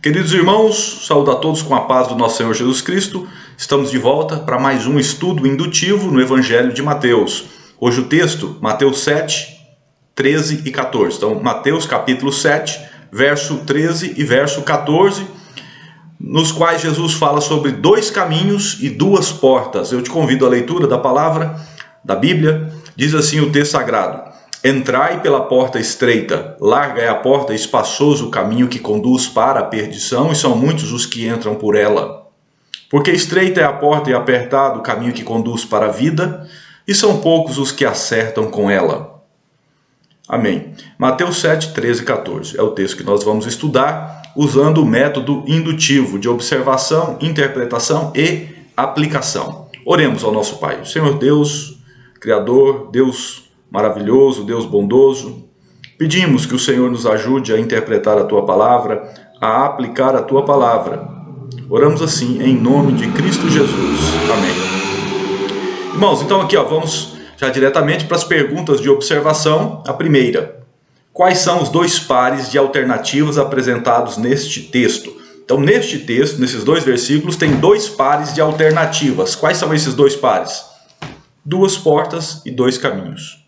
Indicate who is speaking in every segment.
Speaker 1: Queridos irmãos, saúdo a todos com a paz do nosso Senhor Jesus Cristo. Estamos de volta para mais um estudo indutivo no Evangelho de Mateus. Hoje o texto, Mateus 7, 13 e 14. Então, Mateus capítulo 7, verso 13 e verso 14, nos quais Jesus fala sobre dois caminhos e duas portas. Eu te convido à leitura da palavra, da Bíblia. Diz assim o texto sagrado: Entrai pela porta estreita, larga é a porta e espaçoso o caminho que conduz para a perdição, e são muitos os que entram por ela. Porque estreita é a porta e apertado o caminho que conduz para a vida, e são poucos os que acertam com ela. Amém. Mateus 7, 13 e 14 é o texto que nós vamos estudar usando o método indutivo de observação, interpretação e aplicação. Oremos ao nosso Pai. Senhor Deus, Criador, Deus maravilhoso, Deus bondoso, pedimos que o Senhor nos ajude a interpretar a Tua palavra, a aplicar a Tua palavra. Oramos assim em nome de Cristo Jesus. Amém. Irmãos, então aqui vamos já diretamente para as perguntas de observação. A primeira: quais são os dois pares de alternativas apresentados neste texto? Então, neste texto, nesses dois versículos, tem dois pares de alternativas. Quais são esses dois pares? Duas portas e dois caminhos.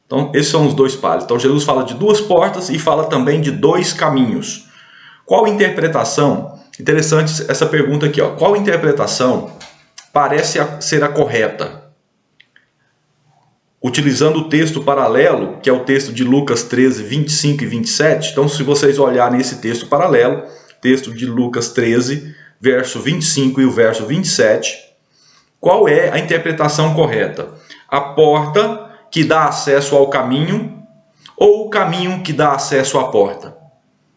Speaker 1: Então, esses são os dois pares. Então, Jesus fala de duas portas e fala também de dois caminhos. Qual interpretação? Interessante essa pergunta aqui. Qual interpretação parece ser a correta? Utilizando o texto paralelo, que é o texto de Lucas 13, 25 e 27. Então, se vocês olharem esse texto paralelo, texto de Lucas 13, verso 25 e o verso 27, qual é a interpretação correta? A porta que dá acesso ao caminho ou o caminho que dá acesso à porta?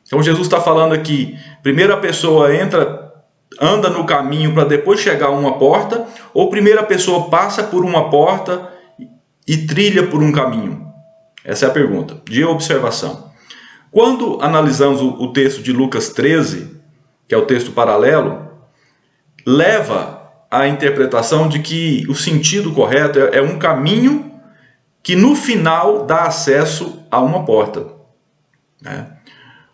Speaker 1: Então Jesus está falando aqui, primeiro a pessoa anda no caminho para depois chegar a uma porta, ou primeiro a pessoa passa por uma porta e trilha por um caminho? Essa é a pergunta de observação. Quando analisamos o texto de Lucas 13, que é o texto paralelo, leva à interpretação de que o sentido correto é um caminho que no final dá acesso a uma porta.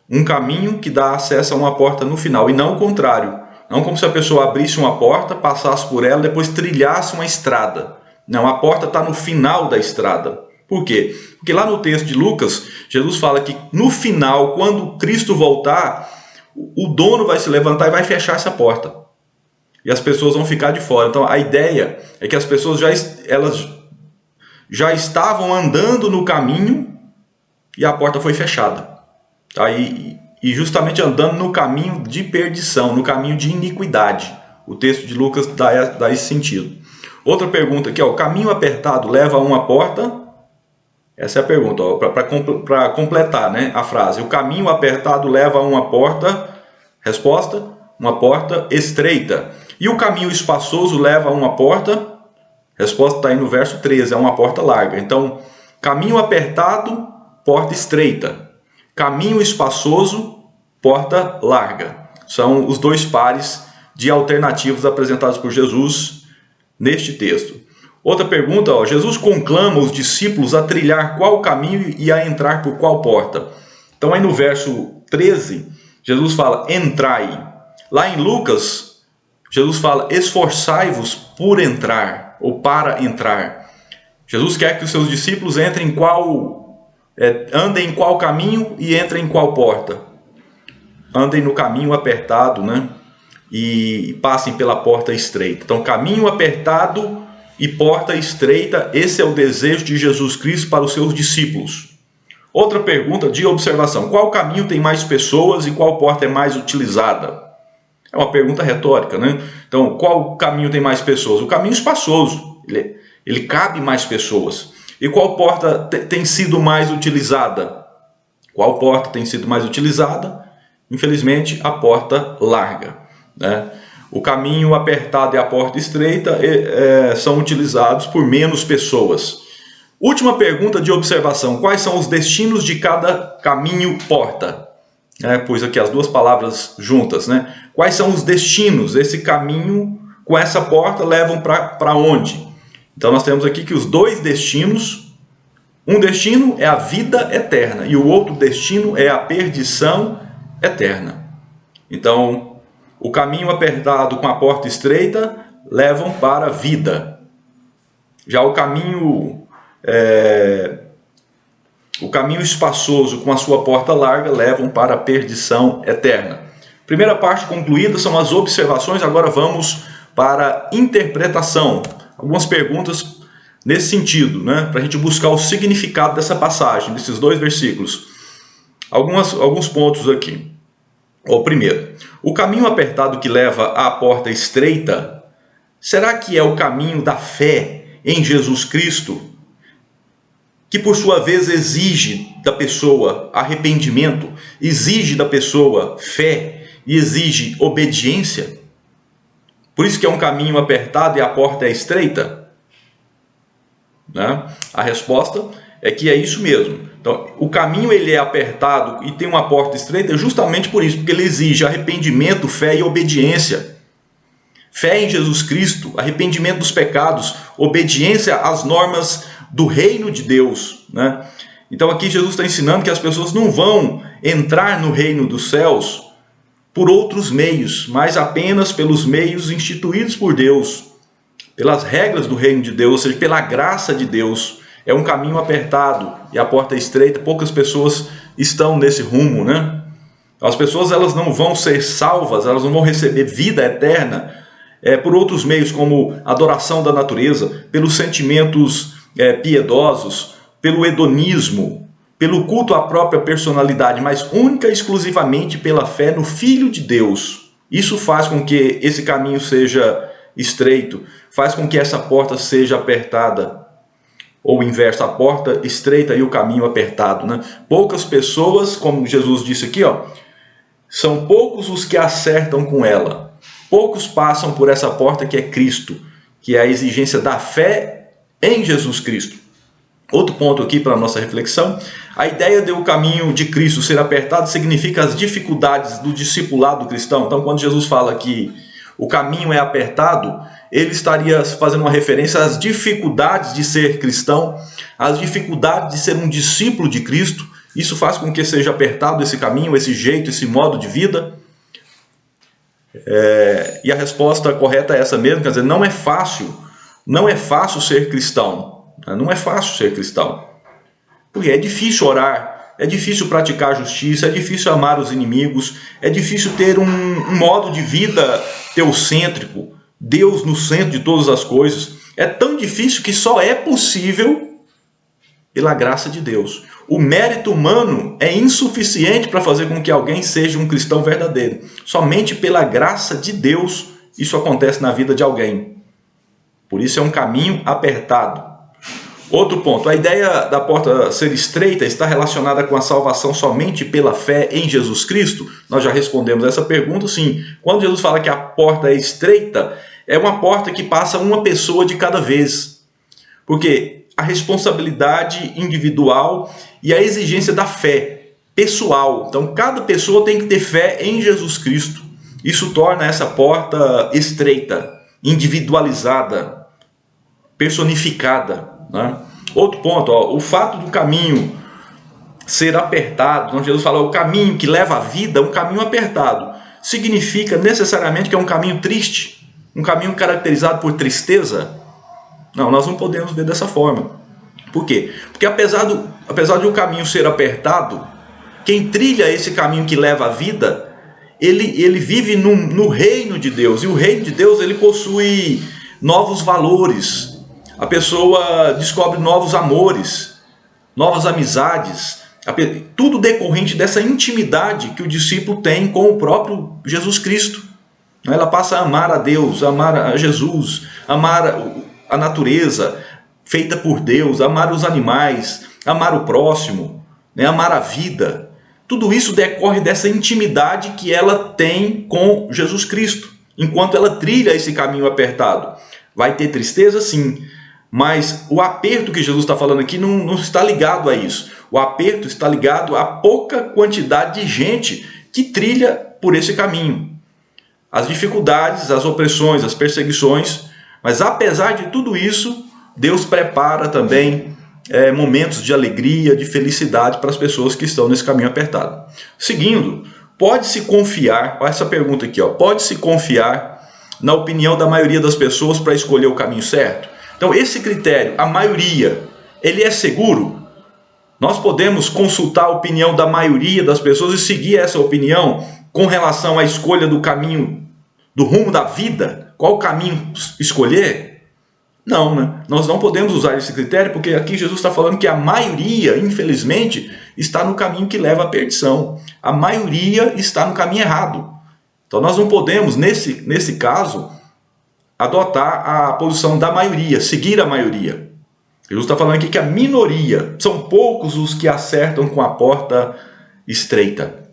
Speaker 1: Um caminho que dá acesso a uma porta no final, e não o contrário. Não como se a pessoa abrisse uma porta, passasse por ela, depois trilhasse uma estrada. Não, a porta está no final da estrada. Por quê? Porque lá no texto de Lucas, Jesus fala que no final, quando Cristo voltar, o dono vai se levantar e vai fechar essa porta. E as pessoas vão ficar de fora. Então a ideia é que as pessoas já estavam andando no caminho e a porta foi fechada. E justamente andando no caminho de perdição, no caminho de iniquidade. O texto de Lucas dá esse sentido. Outra pergunta aqui, o caminho apertado leva a uma porta? Essa é a pergunta, para completar, a frase. O caminho apertado leva a uma porta? Resposta: uma porta estreita. E o caminho espaçoso leva a uma porta? Resposta está aí no verso 13, é uma porta larga. Então, caminho apertado, porta estreita. Caminho espaçoso, porta larga. São os dois pares de alternativas apresentados por Jesus neste texto. Outra pergunta, Jesus conclama os discípulos a trilhar qual caminho e a entrar por qual porta. Então, aí no verso 13, Jesus fala, entrai. Lá em Lucas, Jesus fala, esforçai-vos por entrar, ou para entrar. Jesus quer que os seus discípulos andem em qual caminho e entrem em qual porta. Andem no caminho apertado, e passem pela porta estreita. Então, caminho apertado e porta estreita, esse é o desejo de Jesus Cristo para os seus discípulos. Outra pergunta de observação: qual caminho tem mais pessoas e qual porta é mais utilizada? É uma pergunta retórica, Então, qual caminho tem mais pessoas? O caminho espaçoso, ele cabe mais pessoas. E qual porta tem sido mais utilizada? Qual porta tem sido mais utilizada? Infelizmente, a porta larga. O caminho apertado e a porta estreita são utilizados por menos pessoas. Última pergunta de observação: quais são os destinos de cada caminho porta? Pois aqui as duas palavras juntas, Quais são os destinos? Esse caminho com essa porta levam para onde? Então nós temos aqui que os dois destinos, um destino é a vida eterna e o outro destino é a perdição eterna. Então, o caminho apertado com a porta estreita levam para a vida. Já o caminho espaçoso com a sua porta larga levam para a perdição eterna. Primeira parte concluída, são as observações. Agora vamos para a interpretação. Algumas perguntas nesse sentido, né? Para a gente buscar o significado dessa passagem, desses dois versículos. Alguns pontos aqui. O primeiro, o caminho apertado que leva à porta estreita, será que é o caminho da fé em Jesus Cristo, que por sua vez exige da pessoa arrependimento, exige da pessoa fé e exige obediência? Por isso que é um caminho apertado e a porta é estreita? Né? A resposta é que é isso mesmo. Então, o caminho ele é apertado e tem uma porta estreita justamente por isso, porque ele exige arrependimento, fé e obediência. Fé em Jesus Cristo, arrependimento dos pecados, obediência às normas do reino de Deus, né? Então aqui Jesus está ensinando que as pessoas não vão entrar no reino dos céus por outros meios, mas apenas pelos meios instituídos por Deus, pelas regras do reino de Deus, ou seja, pela graça de Deus. É um caminho apertado e a porta é estreita, poucas pessoas estão nesse rumo, né? As pessoas elas não vão ser salvas, elas não vão receber vida eterna por outros meios, como adoração da natureza, pelos sentimentos piedosos, pelo hedonismo, pelo culto à própria personalidade, mas única e exclusivamente pela fé no Filho de Deus. Isso faz com que esse caminho seja estreito, faz com que essa porta seja apertada. Ou o inverso, a porta estreita e o caminho apertado, né? Poucas pessoas, como Jesus disse aqui, são poucos os que acertam com ela. Poucos passam por essa porta que é Cristo, que é a exigência da fé em Jesus Cristo. Outro ponto aqui para a nossa reflexão, a ideia de o caminho de Cristo ser apertado significa as dificuldades do discipulado cristão. Então, quando Jesus fala que o caminho é apertado, ele estaria fazendo uma referência às dificuldades de ser cristão, às dificuldades de ser um discípulo de Cristo. Isso faz com que seja apertado esse caminho, esse jeito, esse modo de vida. E a resposta correta é essa mesmo, quer dizer, não é fácil ser cristão. Não é fácil ser cristão. Porque é difícil orar, é difícil praticar justiça, é difícil amar os inimigos, é difícil ter um modo de vida teocêntrico, Deus no centro de todas as coisas. É tão difícil que só é possível pela graça de Deus. O mérito humano é insuficiente para fazer com que alguém seja um cristão verdadeiro. Somente pela graça de Deus isso acontece na vida de alguém. Por isso é um caminho apertado. Outro ponto, a ideia da porta ser estreita está relacionada com a salvação somente pela fé em Jesus Cristo? Nós já respondemos essa pergunta, sim. Quando Jesus fala que a porta é estreita, é uma porta que passa uma pessoa de cada vez. Porque a responsabilidade individual e a exigência da fé pessoal. Então, cada pessoa tem que ter fé em Jesus Cristo. Isso torna essa porta estreita, individualizada, personificada. Né? Outro ponto, o fato do caminho ser apertado, quando Jesus fala o caminho que leva à vida, um caminho apertado, significa necessariamente que é um caminho triste, um caminho caracterizado por tristeza? Não, nós não podemos ver dessa forma. Por quê? Porque apesar de o caminho ser apertado, quem trilha esse caminho que leva à vida, ele vive no reino de Deus, e o reino de Deus ele possui novos valores. A pessoa descobre novos amores, novas amizades, tudo decorrente dessa intimidade que o discípulo tem com o próprio Jesus Cristo. Ela passa a amar a Deus, a amar a Jesus, amar a natureza feita por Deus, amar os animais, amar o próximo, amar a vida. Tudo isso decorre dessa intimidade que ela tem com Jesus Cristo, enquanto ela trilha esse caminho apertado. Vai ter tristeza, sim. Mas o aperto que Jesus está falando aqui não está ligado a isso. O aperto está ligado a pouca quantidade de gente que trilha por esse caminho. As dificuldades, as opressões, as perseguições. Mas apesar de tudo isso, Deus prepara também momentos de alegria, de felicidade para as pessoas que estão nesse caminho apertado. Seguindo, Pode-se confiar, olha essa pergunta aqui, pode-se confiar na opinião da maioria das pessoas para escolher o caminho certo? Então, esse critério, a maioria, ele é seguro? Nós podemos consultar a opinião da maioria das pessoas e seguir essa opinião com relação à escolha do caminho, do rumo da vida? Qual caminho escolher? Não, né? Nós não podemos usar esse critério, porque aqui Jesus está falando que a maioria, infelizmente, está no caminho que leva à perdição. A maioria está no caminho errado. Então nós não podemos, nesse caso, adotar a posição da maioria, seguir a maioria. Jesus está falando aqui que a minoria, são poucos os que acertam com a porta estreita.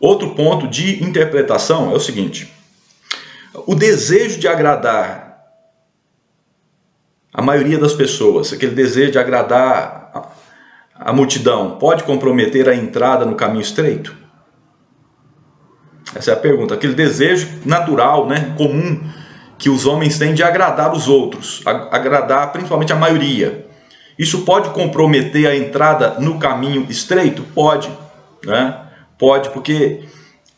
Speaker 1: Outro ponto de interpretação é o seguinte: o desejo de agradar a maioria das pessoas, aquele desejo de agradar a multidão, pode comprometer a entrada no caminho estreito? Essa é a pergunta. Aquele desejo natural, né, comum, que os homens têm de agradar os outros, agradar principalmente a maioria. Isso pode comprometer a entrada no caminho estreito? Pode, né? Pode, porque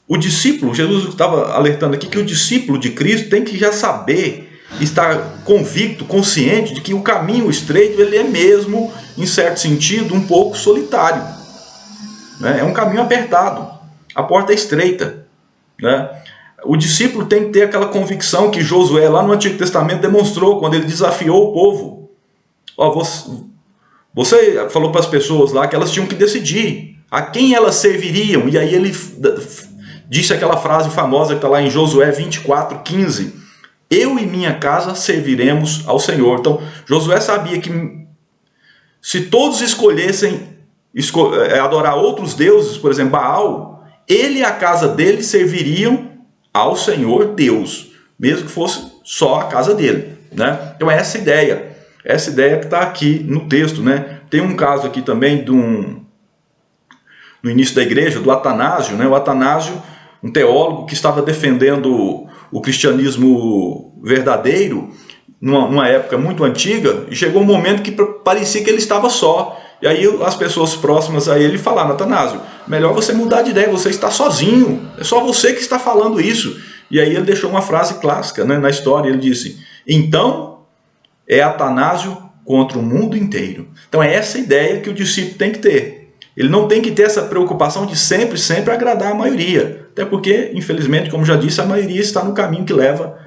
Speaker 1: o discípulo, Jesus estava alertando aqui que o discípulo de Cristo tem que já saber, estar convicto, consciente de que o caminho estreito, ele é mesmo, em certo sentido, um pouco solitário, né? É um caminho apertado, a porta é estreita, né? O discípulo tem que ter aquela convicção que Josué, lá no Antigo Testamento, demonstrou quando ele desafiou o povo. Você falou para as pessoas lá que elas tinham que decidir a quem elas serviriam. E aí ele disse aquela frase famosa que está lá em Josué 24:15. Eu e minha casa serviremos ao Senhor. Então, Josué sabia que se todos escolhessem adorar outros deuses, por exemplo, Baal, ele e a casa dele serviriam ao Senhor Deus, mesmo que fosse só a casa dele, né? Então essa ideia que está aqui no texto, né? Tem um caso aqui também no início da igreja, do Atanásio, né? O Atanásio, um teólogo que estava defendendo o cristianismo verdadeiro numa época muito antiga, e chegou um momento que parecia que ele estava só. E aí as pessoas próximas a ele falaram: Atanásio, melhor você mudar de ideia, você está sozinho, é só você que está falando isso. E aí ele deixou uma frase clássica, né, na história, ele disse: então é Atanásio contra o mundo inteiro. Então é essa ideia que o discípulo tem que ter. Ele não tem que ter essa preocupação de sempre agradar a maioria, até porque, infelizmente, como já disse, a maioria está no caminho que leva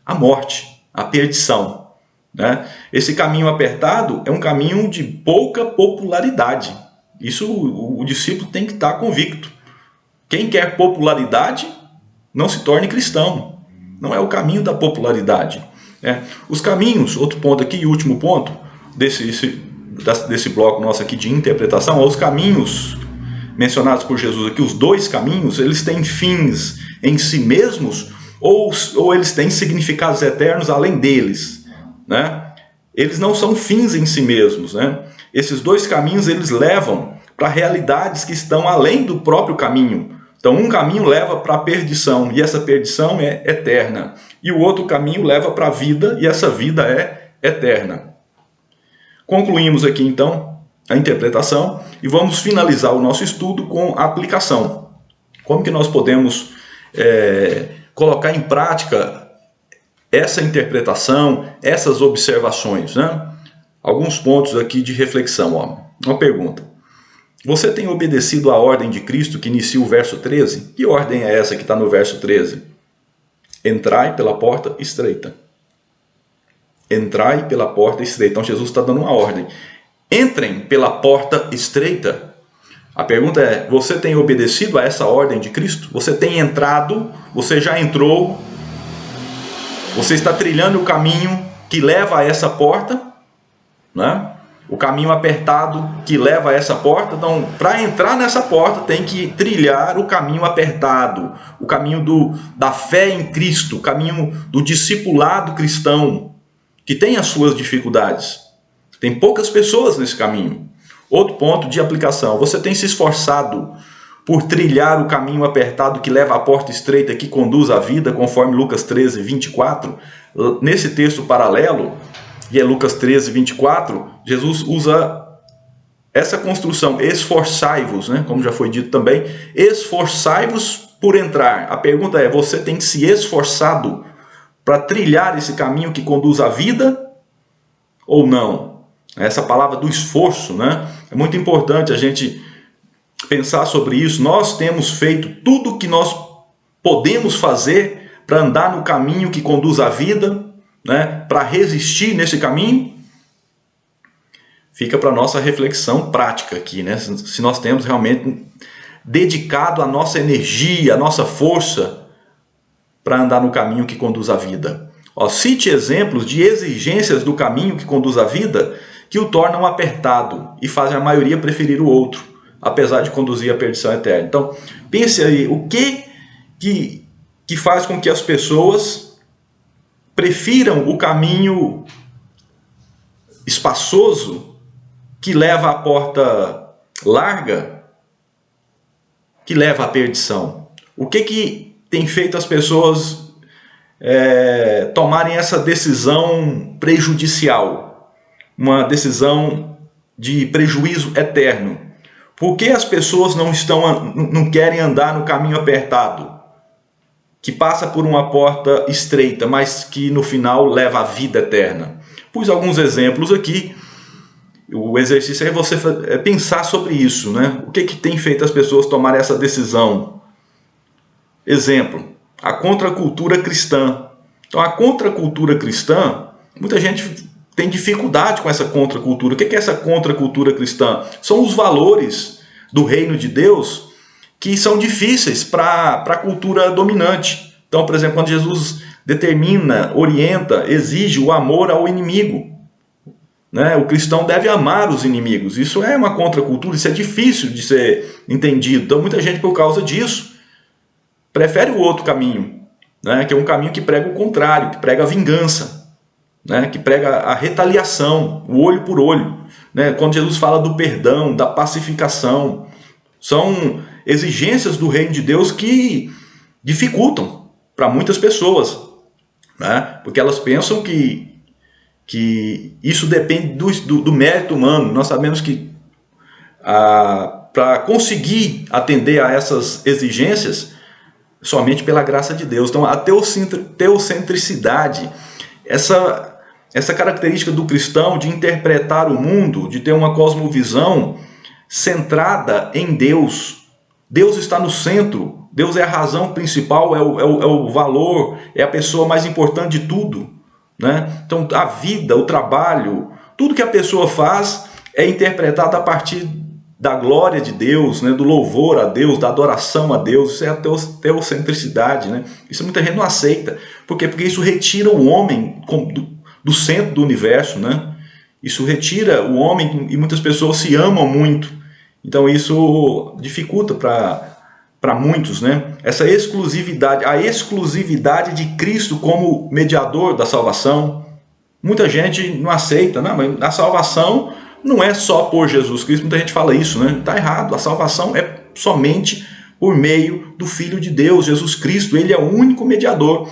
Speaker 1: à morte, à perdição, né? Esse caminho apertado é um caminho de pouca popularidade. Isso o discípulo tem que estar convicto. Quem quer popularidade não se torne cristão. Não é o caminho da popularidade, né? Os caminhos, outro ponto aqui, e último ponto desse bloco nosso aqui de interpretação, os caminhos mencionados por Jesus aqui, os dois caminhos, eles têm fins em si mesmos ou eles têm significados eternos além deles, né? Eles não são fins em si mesmos, né? Esses dois caminhos, eles levam para realidades que estão além do próprio caminho. Então um caminho leva para a perdição, e essa perdição é eterna, e o outro caminho leva para a vida, e essa vida é eterna. Concluímos aqui então a interpretação e vamos finalizar o nosso estudo com a aplicação. Como que nós podemos colocar em prática essa interpretação, essas observações, né? Alguns pontos aqui de reflexão. Uma pergunta: você tem obedecido à ordem de Cristo que inicia o verso 13? Que ordem é essa que está no verso 13? Entrai pela porta estreita. Entrai pela porta estreita. Então Jesus está dando uma ordem. Entrem pela porta estreita. A pergunta é: você tem obedecido a essa ordem de Cristo? Você tem entrado? Você já entrou? Você está trilhando o caminho que leva a essa porta, né? O caminho apertado que leva a essa porta. Então, para entrar nessa porta, tem que trilhar o caminho apertado, o caminho da fé em Cristo, o caminho do discipulado cristão, que tem as suas dificuldades. Tem poucas pessoas nesse caminho. Outro ponto de aplicação: você tem se esforçado por trilhar o caminho apertado que leva à porta estreita que conduz à vida, conforme Lucas 13, 24. Nesse texto paralelo, e é Lucas 13, 24, Jesus usa essa construção, esforçai-vos, né, como já foi dito também, esforçai-vos por entrar. A pergunta é, você tem se esforçado para trilhar esse caminho que conduz à vida ou não? Essa palavra do esforço, né, é muito importante a gente pensar sobre isso. Nós temos feito tudo o que nós podemos fazer para andar no caminho que conduz à vida, né, para resistir nesse caminho? Fica para a nossa reflexão prática aqui, né? Se nós temos realmente dedicado a nossa energia, a nossa força para andar no caminho que conduz à vida. Ó, cite exemplos de exigências do caminho que conduz à vida que o tornam apertado e fazem a maioria preferir o outro, apesar de conduzir à perdição eterna. Então, pense aí, o que faz com que as pessoas prefiram o caminho espaçoso que leva à porta larga, que leva à perdição? O que tem feito as pessoas tomarem essa decisão prejudicial, uma decisão de prejuízo eterno? Por que as pessoas não querem andar no caminho apertado, que passa por uma porta estreita, mas que no final leva à vida eterna? Pus alguns exemplos aqui. O exercício é você pensar sobre isso, né? O que tem feito as pessoas tomarem essa decisão? Exemplo, a contracultura cristã. Então, a contracultura cristã, muita gente tem dificuldade com essa contracultura. O que é essa contracultura cristã? São os valores do reino de Deus que são difíceis para a cultura dominante. Então, por exemplo, quando Jesus determina, orienta, exige o amor ao inimigo, né? O cristão deve amar os inimigos. Isso é uma contracultura, isso é difícil de ser entendido. Então, muita gente, por causa disso, prefere o outro caminho, né? Que é um caminho que prega o contrário, que prega a vingança, né? Que prega a retaliação, o olho por olho, né? Quando Jesus fala do perdão, da pacificação, são exigências do reino de Deus que dificultam para muitas pessoas, né? Porque elas pensam que isso depende do mérito humano. Nós sabemos que para conseguir atender a essas exigências, somente pela graça de Deus. Então, a teocentricidade, essa característica do cristão de interpretar o mundo, de ter uma cosmovisão centrada em Deus. Deus está no centro, Deus é a razão principal, é o valor, é a pessoa mais importante de tudo, né? Então, a vida, o trabalho, tudo que a pessoa faz é interpretado a partir da glória de Deus, né? Do louvor a Deus, da adoração a Deus. Isso é a teocentricidade, né? Isso muita gente não aceita. Por quê? Porque isso retira o homem do centro do universo, né? Isso retira o homem, e muitas pessoas se amam muito. Então isso dificulta para muitos, né? Essa exclusividade, a exclusividade de Cristo como mediador da salvação. Muita gente não aceita, não, mas a salvação não é só por Jesus Cristo. Muita gente fala isso, né? Está errado. A salvação é somente por meio do Filho de Deus, Jesus Cristo. Ele é o único mediador.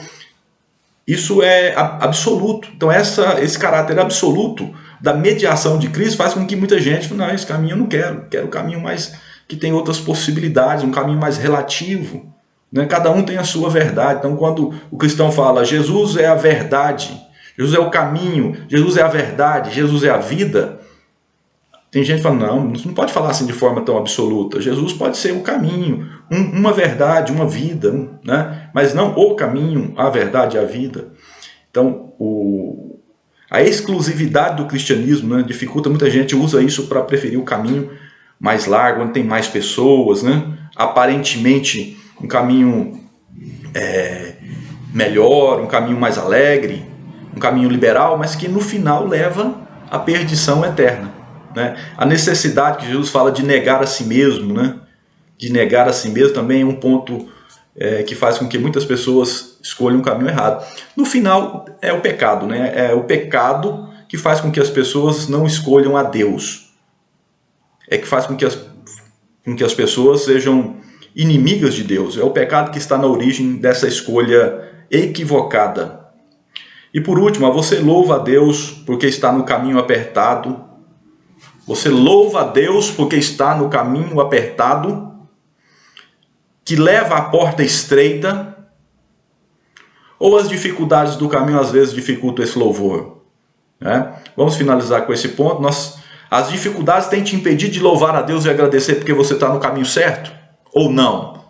Speaker 1: Isso é absoluto. Então esse caráter absoluto da mediação de Cristo faz com que muita gente fale, não, esse caminho eu não quero o caminho mais que tem outras possibilidades, um caminho mais relativo, né? Cada um tem a sua verdade. Então, quando o cristão fala Jesus é a verdade, Jesus é o caminho, Jesus é a verdade, Jesus é a vida, tem gente que fala, não pode falar assim de forma tão absoluta. Jesus pode ser o caminho, uma verdade, uma vida, né? Mas não o caminho, a verdade e a vida. Então, a exclusividade do cristianismo, né, dificulta. Muita gente usa isso para preferir o caminho mais largo, onde tem mais pessoas, né? Aparentemente um caminho melhor, um caminho mais alegre, um caminho liberal, mas que no final leva à perdição eterna, né? A necessidade que Jesus fala de negar a si mesmo, né? De negar a si mesmo também é um ponto que faz com que muitas pessoas escolham um caminho errado. No final é o pecado, né? É o pecado que faz com que as pessoas não escolham a Deus. É que faz com que as pessoas sejam inimigas de Deus. É o pecado que está na origem dessa escolha equivocada. E por último, você louva a Deus porque está no caminho apertado, Você louva a Deus porque está no caminho apertado, que leva à porta estreita, ou as dificuldades do caminho às vezes dificultam esse louvor? Vamos finalizar com esse ponto. As dificuldades têm te impedido de louvar a Deus e agradecer porque você está no caminho certo? Ou não?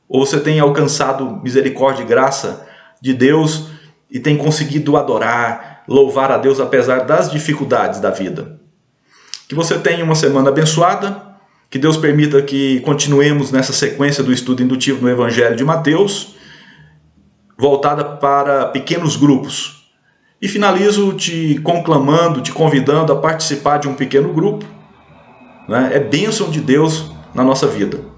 Speaker 1: Ou você tem alcançado misericórdia e graça de Deus e tem conseguido adorar, louvar a Deus apesar das dificuldades da vida? Que você tenha uma semana abençoada, que Deus permita que continuemos nessa sequência do estudo indutivo no Evangelho de Mateus, voltada para pequenos grupos. E finalizo te conclamando, te convidando a participar de um pequeno grupo. É bênção de Deus na nossa vida.